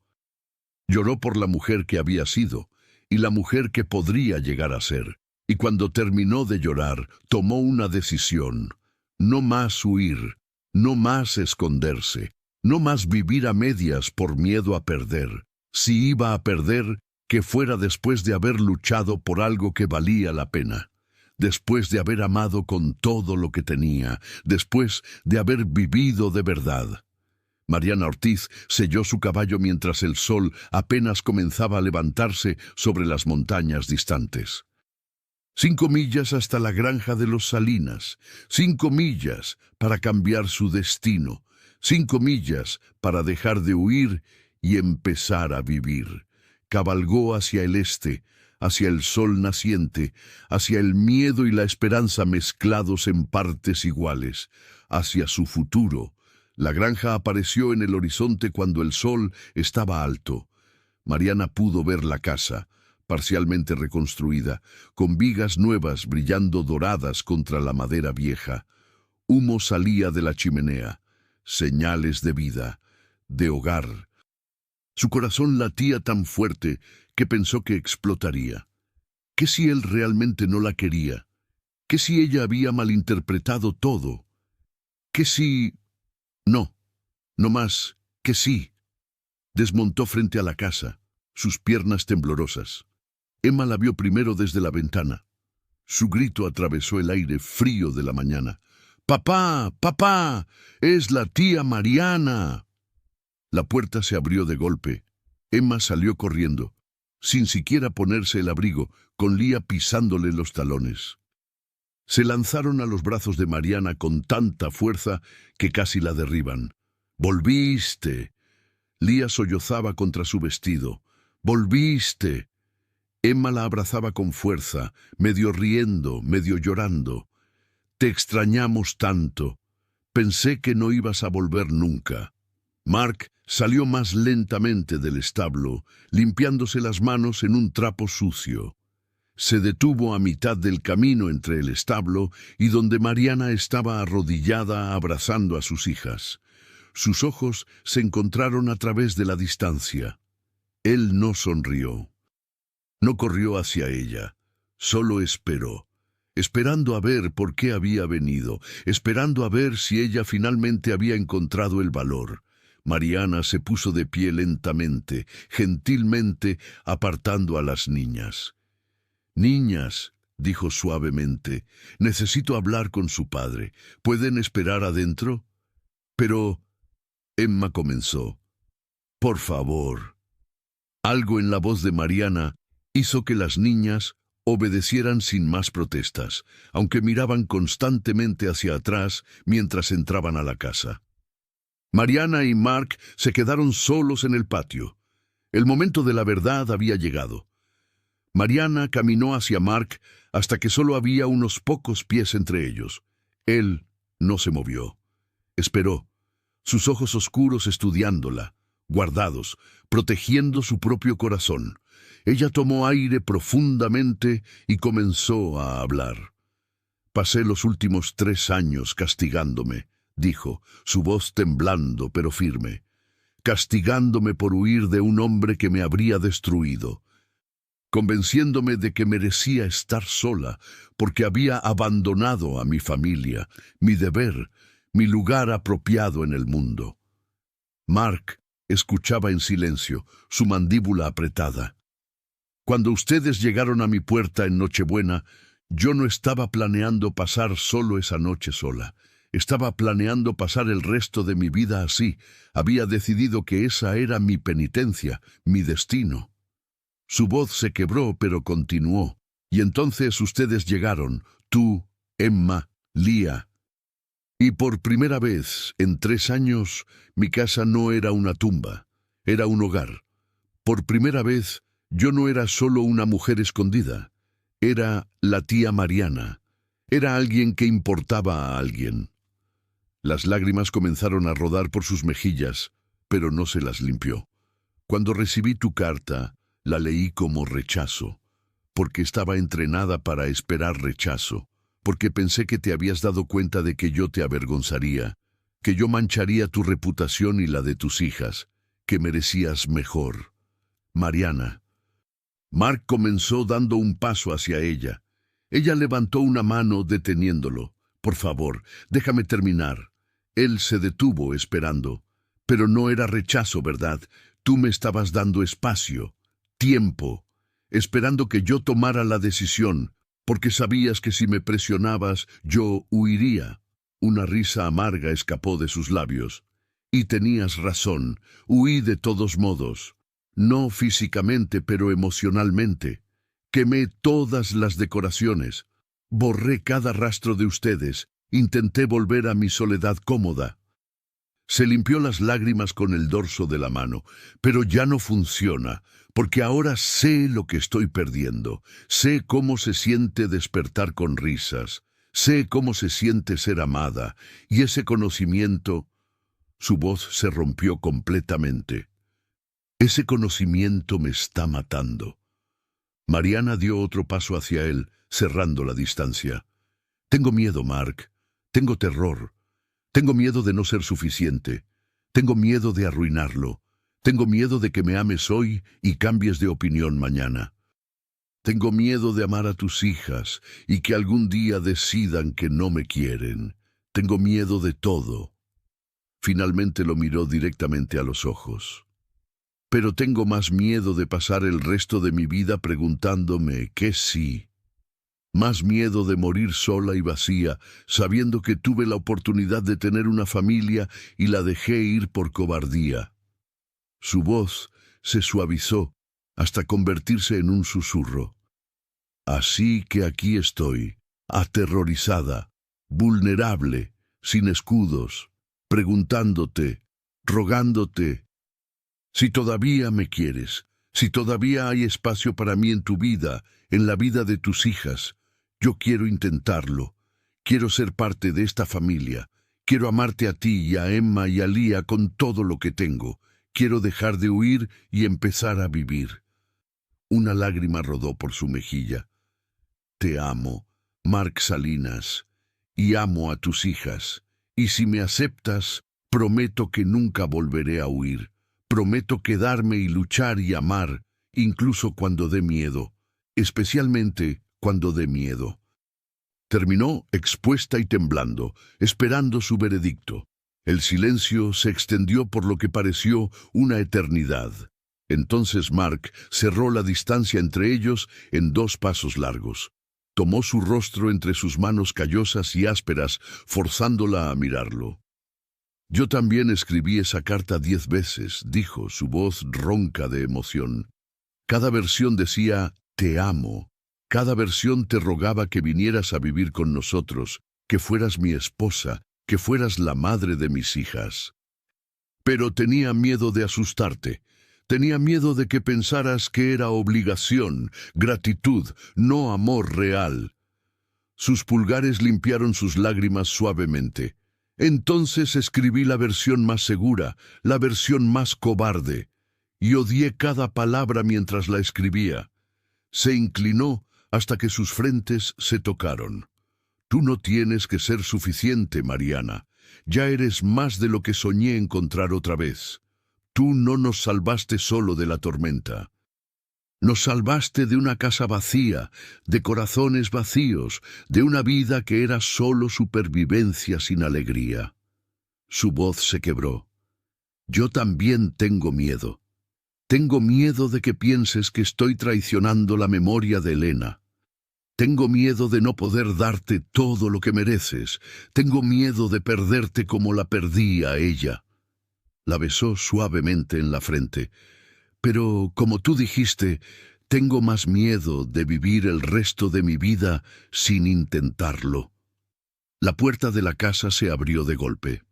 Lloró por la mujer que había sido y la mujer que podría llegar a ser. Y cuando terminó de llorar, tomó una decisión: no más huir, no más esconderse, no más vivir a medias por miedo a perder. Si iba a perder, que fuera después de haber luchado por algo que valía la pena, después de haber amado con todo lo que tenía, después de haber vivido de verdad. Mariana Ortiz selló su caballo mientras el sol apenas comenzaba a levantarse sobre las montañas distantes. 5 millas hasta la granja de los Salinas, 5 millas para cambiar su destino, 5 millas para dejar de huir y empezar a vivir. Cabalgó hacia el este, hacia el sol naciente, hacia el miedo y la esperanza mezclados en partes iguales, hacia su futuro. La granja apareció en el horizonte cuando el sol estaba alto. Mariana pudo ver la casa, parcialmente reconstruida, con vigas nuevas brillando doradas contra la madera vieja. Humo salía de la chimenea, señales de vida, de hogar. Su corazón latía tan fuerte que pensó que explotaría. ¿Qué si él realmente no la quería? ¿Qué si ella había malinterpretado todo? ¿Qué si... No, no más, que sí. Desmontó frente a la casa, sus piernas temblorosas. Emma la vio primero desde la ventana. Su grito atravesó el aire frío de la mañana. ¡Papá! ¡Papá! ¡Es la tía Mariana! La puerta se abrió de golpe. Emma salió corriendo, sin siquiera ponerse el abrigo, con Lía pisándole los talones. Se lanzaron a los brazos de Mariana con tanta fuerza que casi la derriban. ¡Volviste! Lía sollozaba contra su vestido. ¡Volviste! Emma la abrazaba con fuerza, medio riendo, medio llorando. Te extrañamos tanto. Pensé que no ibas a volver nunca. Mark salió más lentamente del establo, limpiándose las manos en un trapo sucio. Se detuvo a mitad del camino entre el establo y donde Mariana estaba arrodillada abrazando a sus hijas. Sus ojos se encontraron a través de la distancia. Él no sonrió. No corrió hacia ella, solo esperó, esperando a ver por qué había venido, esperando a ver si ella finalmente había encontrado el valor. Mariana se puso de pie lentamente, gentilmente, apartando a las niñas. «Niñas», dijo suavemente, «necesito hablar con su padre. ¿Pueden esperar adentro?» «Pero...» Emma comenzó. «Por favor». Algo en la voz de Mariana hizo que las niñas obedecieran sin más protestas, aunque miraban constantemente hacia atrás mientras entraban a la casa. Mariana y Mark se quedaron solos en el patio. El momento de la verdad había llegado. Mariana caminó hacia Mark hasta que solo había unos pocos pies entre ellos. Él no se movió. Esperó, sus ojos oscuros estudiándola, guardados, protegiendo su propio corazón. Ella tomó aire profundamente y comenzó a hablar. «Pasé los últimos 3 años castigándome», dijo, su voz temblando pero firme. «Castigándome por huir de un hombre que me habría destruido. Convenciéndome de que merecía estar sola porque había abandonado a mi familia, mi deber, mi lugar apropiado en el mundo». Mark escuchaba en silencio, su mandíbula apretada. «Cuando ustedes llegaron a mi puerta en Nochebuena, yo no estaba planeando pasar solo esa noche sola. Estaba planeando pasar el resto de mi vida así. Había decidido que esa era mi penitencia, mi destino». Su voz se quebró, pero continuó. «Y entonces ustedes llegaron, tú, Emma, Lía. Y por primera vez en 3 años, mi casa no era una tumba, era un hogar. Por primera vez, yo no era solo una mujer escondida. Era la tía Mariana. Era alguien que importaba a alguien». Las lágrimas comenzaron a rodar por sus mejillas, pero no se las limpió. «Cuando recibí tu carta, la leí como rechazo, porque estaba entrenada para esperar rechazo, porque pensé que te habías dado cuenta de que yo te avergonzaría, que yo mancharía tu reputación y la de tus hijas, que merecías mejor. Mariana». Mark comenzó dando un paso hacia ella. Ella levantó una mano deteniéndolo. «Por favor, déjame terminar». Él se detuvo esperando. «Pero no era rechazo, ¿verdad? Tú me estabas dando espacio, tiempo, esperando que yo tomara la decisión, porque sabías que si me presionabas, yo huiría». Una risa amarga escapó de sus labios. «Y tenías razón, huí de todos modos. No físicamente, pero emocionalmente. Quemé todas las decoraciones. Borré cada rastro de ustedes. Intenté volver a mi soledad cómoda». Se limpió las lágrimas con el dorso de la mano. «Pero ya no funciona, porque ahora sé lo que estoy perdiendo, sé cómo se siente despertar con risas, sé cómo se siente ser amada, y ese conocimiento, su voz se rompió completamente. Ese conocimiento me está matando. Mariana dio otro paso hacia él, cerrando la distancia. Tengo miedo, Mark. Tengo terror. Tengo miedo de no ser suficiente. Tengo miedo de arruinarlo. Tengo miedo de que me ames hoy y cambies de opinión mañana. Tengo miedo de amar a tus hijas y que algún día decidan que no me quieren. Tengo miedo de todo. Finalmente lo miró directamente a los ojos. Pero tengo más miedo de pasar el resto de mi vida preguntándome qué sí. Más miedo de morir sola y vacía, sabiendo que tuve la oportunidad de tener una familia y la dejé ir por cobardía. Su voz se suavizó hasta convertirse en un susurro. Así que aquí estoy, aterrorizada, vulnerable, sin escudos, preguntándote, rogándote, si todavía me quieres, si todavía hay espacio para mí en tu vida, en la vida de tus hijas. Yo quiero intentarlo. Quiero ser parte de esta familia. Quiero amarte a ti y a Emma y a Lía con todo lo que tengo. Quiero dejar de huir y empezar a vivir. Una lágrima rodó por su mejilla. Te amo, Mark Salinas, y amo a tus hijas. Y si me aceptas, prometo que nunca volveré a huir. Prometo quedarme y luchar y amar, incluso cuando dé miedo, especialmente cuando dé miedo. Terminó expuesta y temblando, esperando su veredicto. El silencio se extendió por lo que pareció una eternidad. Entonces Mark cerró la distancia entre ellos en 2 pasos largos. Tomó su rostro entre sus manos callosas y ásperas, forzándola a mirarlo. Yo también escribí esa carta 10 veces, dijo, su voz ronca de emoción. Cada versión decía, te amo. Cada versión te rogaba que vinieras a vivir con nosotros, que fueras mi esposa, que fueras la madre de mis hijas. Pero tenía miedo de asustarte. Tenía miedo de que pensaras que era obligación, gratitud, no amor real. Sus pulgares limpiaron sus lágrimas suavemente. Entonces escribí la versión más segura, la versión más cobarde, y odié cada palabra mientras la escribía. Se inclinó hasta que sus frentes se tocaron. Tú no tienes que ser suficiente, Mariana. Ya eres más de lo que soñé encontrar otra vez. Tú no nos salvaste solo de la tormenta. Nos salvaste de una casa vacía, de corazones vacíos, de una vida que era solo supervivencia sin alegría. Su voz se quebró. Yo también tengo miedo. Tengo miedo de que pienses que estoy traicionando la memoria de Elena. Tengo miedo de no poder darte todo lo que mereces. Tengo miedo de perderte como la perdí a ella. La besó suavemente en la frente. Pero, como tú dijiste, tengo más miedo de vivir el resto de mi vida sin intentarlo. La puerta de la casa se abrió de golpe.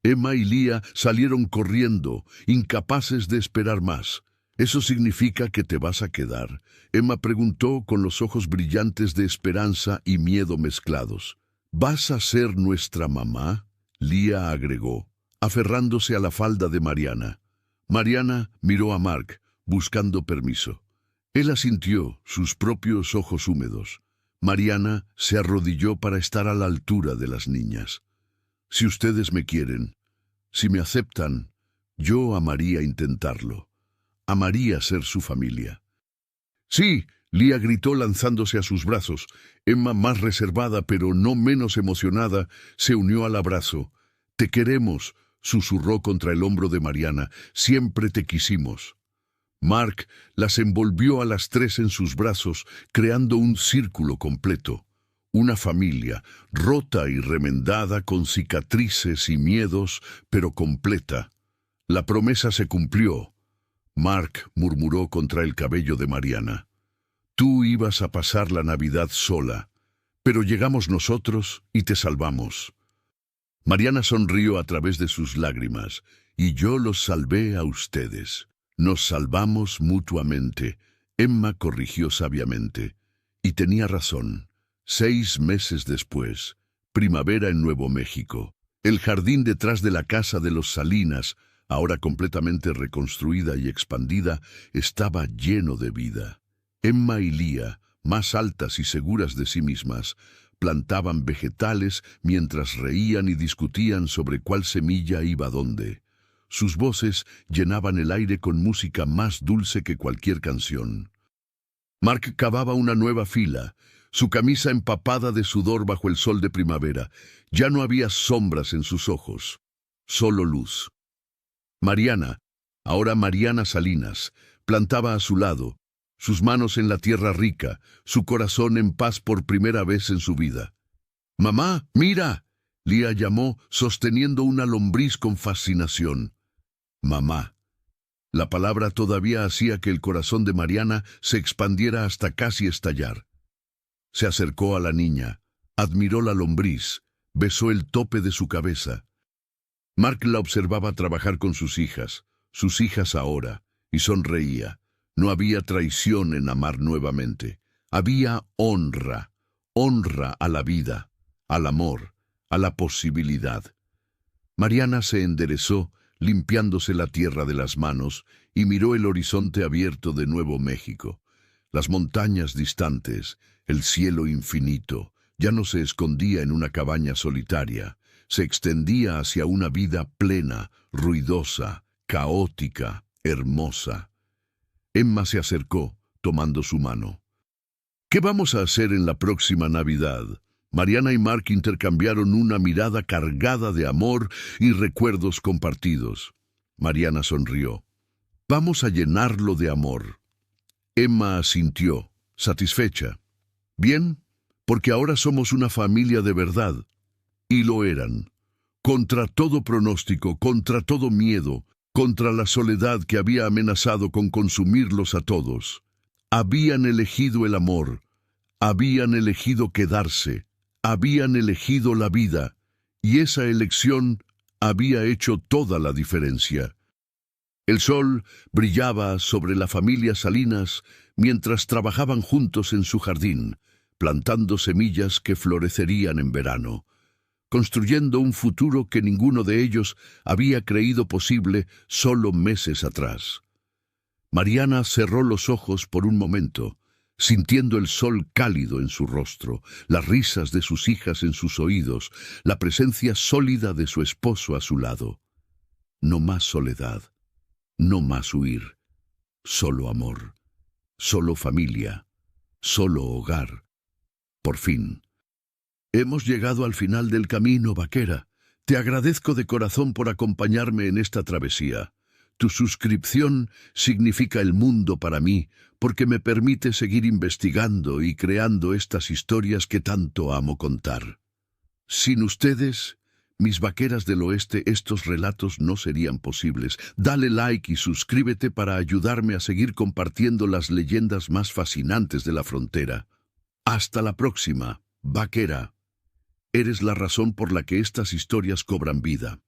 Emma y Lía salieron corriendo, incapaces de esperar más. ¿Eso significa que te vas a quedar?, Emma preguntó con los ojos brillantes de esperanza y miedo mezclados. ¿Vas a ser nuestra mamá?, Lía agregó, aferrándose a la falda de Mariana. Mariana miró a Mark, buscando permiso. Él asintió, sus propios ojos húmedos. Mariana se arrodilló para estar a la altura de las niñas. Si ustedes me quieren, si me aceptan, yo amaría intentarlo. Amaría ser su familia. Sí, Lía gritó lanzándose a sus brazos. Emma, más reservada pero no menos emocionada, se unió al abrazo. Te queremos, susurró contra el hombro de Mariana. Siempre te quisimos. Mark las envolvió a las 3 en sus brazos, creando un círculo completo. Una familia, rota y remendada, con cicatrices y miedos, pero completa. La promesa se cumplió. Mark murmuró contra el cabello de Mariana. Tú ibas a pasar la Navidad sola, pero llegamos nosotros y te salvamos. Mariana sonrió a través de sus lágrimas, y yo los salvé a ustedes. Nos salvamos mutuamente, Emma corrigió sabiamente. Y tenía razón. 6 meses después, primavera en Nuevo México. El jardín detrás de la casa de los Salinas, ahora completamente reconstruida y expandida, estaba lleno de vida. Emma y Lía, más altas y seguras de sí mismas, plantaban vegetales mientras reían y discutían sobre cuál semilla iba dónde. Sus voces llenaban el aire con música más dulce que cualquier canción. Mark cavaba una nueva fila, su camisa empapada de sudor bajo el sol de primavera. Ya no había sombras en sus ojos, solo luz. Mariana, ahora Mariana Salinas, plantaba a su lado, sus manos en la tierra rica, su corazón en paz por primera vez en su vida. «¡Mamá, mira!», Lía llamó, sosteniendo una lombriz con fascinación. «Mamá». La palabra todavía hacía que el corazón de Mariana se expandiera hasta casi estallar. Se acercó a la niña, admiró la lombriz, besó el tope de su cabeza. Mark la observaba trabajar con sus hijas ahora, y sonreía. No había traición en amar nuevamente. Había honra, honra a la vida, al amor, a la posibilidad. Mariana se enderezó, limpiándose la tierra de las manos, y miró el horizonte abierto de Nuevo México. Las montañas distantes, el cielo infinito, ya no se escondía en una cabaña solitaria, se extendía hacia una vida plena, ruidosa, caótica, hermosa. Emma se acercó, tomando su mano. «¿Qué vamos a hacer en la próxima Navidad?». Mariana y Mark intercambiaron una mirada cargada de amor y recuerdos compartidos. Mariana sonrió. «Vamos a llenarlo de amor». Emma asintió, satisfecha. «Bien, porque ahora somos una familia de verdad». Y lo eran. Contra todo pronóstico, contra todo miedo, contra la soledad que había amenazado con consumirlos a todos. Habían elegido el amor, habían elegido quedarse, habían elegido la vida, y esa elección había hecho toda la diferencia. El sol brillaba sobre la familia Salinas mientras trabajaban juntos en su jardín, plantando semillas que florecerían en verano, construyendo un futuro que ninguno de ellos había creído posible solo meses atrás. Mariana cerró los ojos por un momento, sintiendo el sol cálido en su rostro, las risas de sus hijas en sus oídos, la presencia sólida de su esposo a su lado. No más soledad, no más huir, solo amor, solo familia, solo hogar. Por fin. «Hemos llegado al final del camino, vaquera. Te agradezco de corazón por acompañarme en esta travesía. Tu suscripción significa el mundo para mí, porque me permite seguir investigando y creando estas historias que tanto amo contar. Sin ustedes, mis vaqueras del oeste, estos relatos no serían posibles. Dale like y suscríbete para ayudarme a seguir compartiendo las leyendas más fascinantes de la frontera. Hasta la próxima, vaquera. Eres la razón por la que estas historias cobran vida».